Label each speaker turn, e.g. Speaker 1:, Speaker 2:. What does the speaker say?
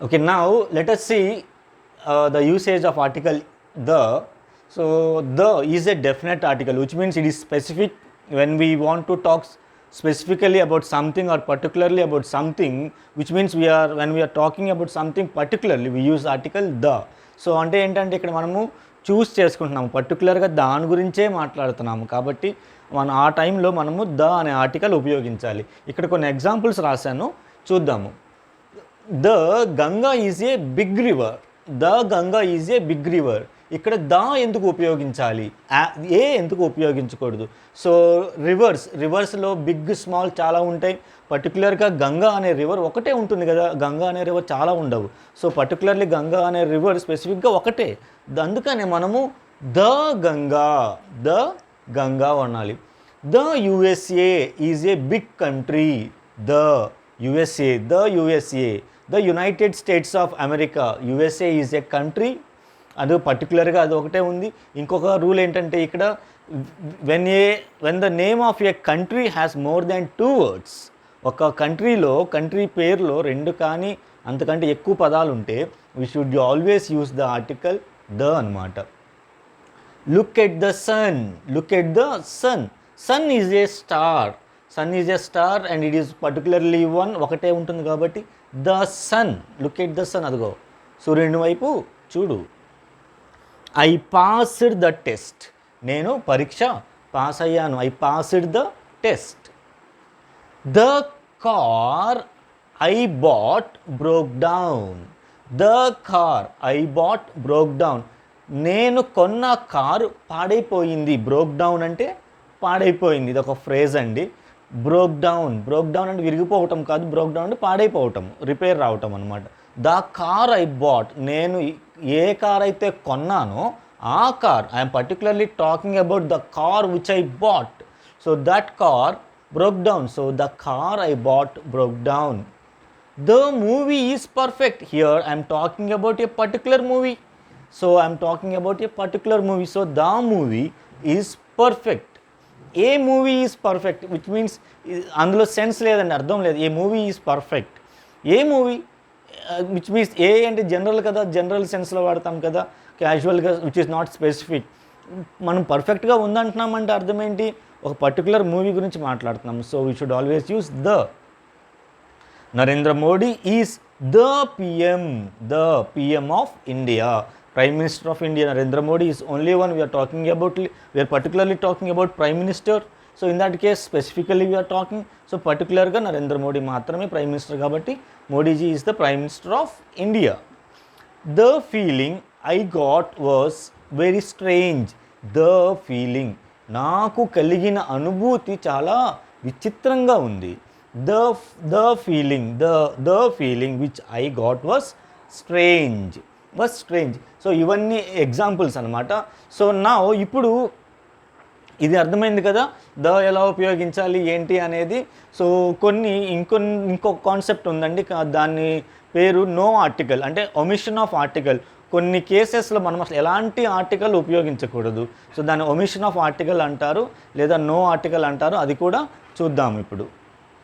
Speaker 1: Okay, now let us see the usage of article the. So the is a definite article, which means it is specific. When we want to talk specifically about something or particularly about something, which means when we are talking about something particularly, we use article the. So అంటే ఏంటంటే ఇక్కడ మనము చూస్ చేసుకుంటున్నాము, పర్టికులర్గా దాని గురించే మాట్లాడుతున్నాము కాబట్టి మనం ఆ టైంలో మనము ద అనే ఆర్టికల్ ఉపయోగించాలి. ఇక్కడ కొన్ని ఎగ్జాంపుల్స్ రాశాను, చూద్దాము. The Ganga is a big river. The Ganga is a big river. ఇక్కడ ద ఎందుకు ఉపయోగించాలి, ఏ ఎందుకు ఉపయోగించకూడదు? సో రివర్స్లో బిగ్ స్మాల్ చాలా ఉంటాయి. పర్టికులర్గా గంగా అనే రివర్ ఒకటే ఉంటుంది కదా, గంగా అనే రివర్ చాలా ఉండవు. సో పర్టికులర్లీ గంగా అనే రివర్ స్పెసిఫిక్గా ఒకటే, అందుకనే మనము ద గంగా అనాలి. The USA is a big country. The USA the United States of America. USA is a country, అది పర్టికులర్గా అది ఒకటే ఉంది. ఇంకొక రూల్ ఏంటంటే ఇక్కడ when the name of a country has more than 2 words. ఒక కంట్రీ పేరులో 2 కానీ అంతకంటే ఎక్కువ పదాలు ఉంటే we should always use the article the అనమాట. Look at the sun. Sun is a star and it is particularly ఒకటే ఉంటుంది కాబట్టి the sun. Look at the sun, అదిగో సూర్యుని వైపు చూడు. I passed the test. నేను పరీక్ష పాస్ అయ్యాను. I passed the test. The car I bought broke down. నేను కొన్న కారు పాడైపోయింది. బ్రోక్ డౌన్ అంటే పాడైపోయింది, ఇది ఒక ఫ్రేజ్ అండి. బ్రోక్ డౌన్ అంటే విరిగిపోవటం కాదు, బ్రోక్ డౌన్ అంటే పాడైపోవటం, రిపేర్ రావటం అనమాట. ద కార్ ఐ బాట్, నేను ఏ కార్ అయితే కొన్నానో ఆ car, I'm particularly talking about the car which I bought. So that car broke down. So the car I bought broke down. The movie is perfect. Here I am talking about a particular movie. So the movie is perfect. A movie is perfect, which means అందులో sense లేదండి, అర్థం లేదు. A movie is perfect. A movie which means a అంటే general కదా, general సెన్స్లో వాడతాం కదా, క్యాజువల్గా which is not specific. మనం పర్ఫెక్ట్గా ఉందంటున్నామంటే అర్థం ఏంటి, ఒక పర్టికులర్ మూవీ గురించి మాట్లాడుతున్నాం. So we should always use the. Narendra Modi is the PM of India. Prime minister of India Narendra Modi is only one we're talking about. We're particularly talking about prime minister. So in that case specifically we're talking. So పర్టికులర్గా నరేంద్ర మోడీ మాత్రమే prime minister కాబట్టి Modiji is the prime minister of India. The feeling I got was very strange. నాకు కలిగిన అనుభూతి చాలా విచిత్రంగా ఉంది. The feeling which I got was strange. So ఇవన్నీ ఎగ్జాంపుల్స్ అనమాట. సో నా ఇప్పుడు ఇది అర్థమైంది కదా, ద ఎలా ఉపయోగించాలి ఏంటి అనేది. సో ఇంకొక కాన్సెప్ట్ ఉందండి, దాని పేరు నో ఆర్టికల్, అంటే ఒమిషన్ ఆఫ్ ఆర్టికల్. కొన్ని కేసెస్లో మనం అసలు ఎలాంటి ఆర్టికల్ ఉపయోగించకూడదు. సో దాన్ని ఒమిషన్ ఆఫ్ ఆర్టికల్ అంటారు, లేదా నో ఆర్టికల్ అంటారు. అది కూడా చూద్దాం ఇప్పుడు.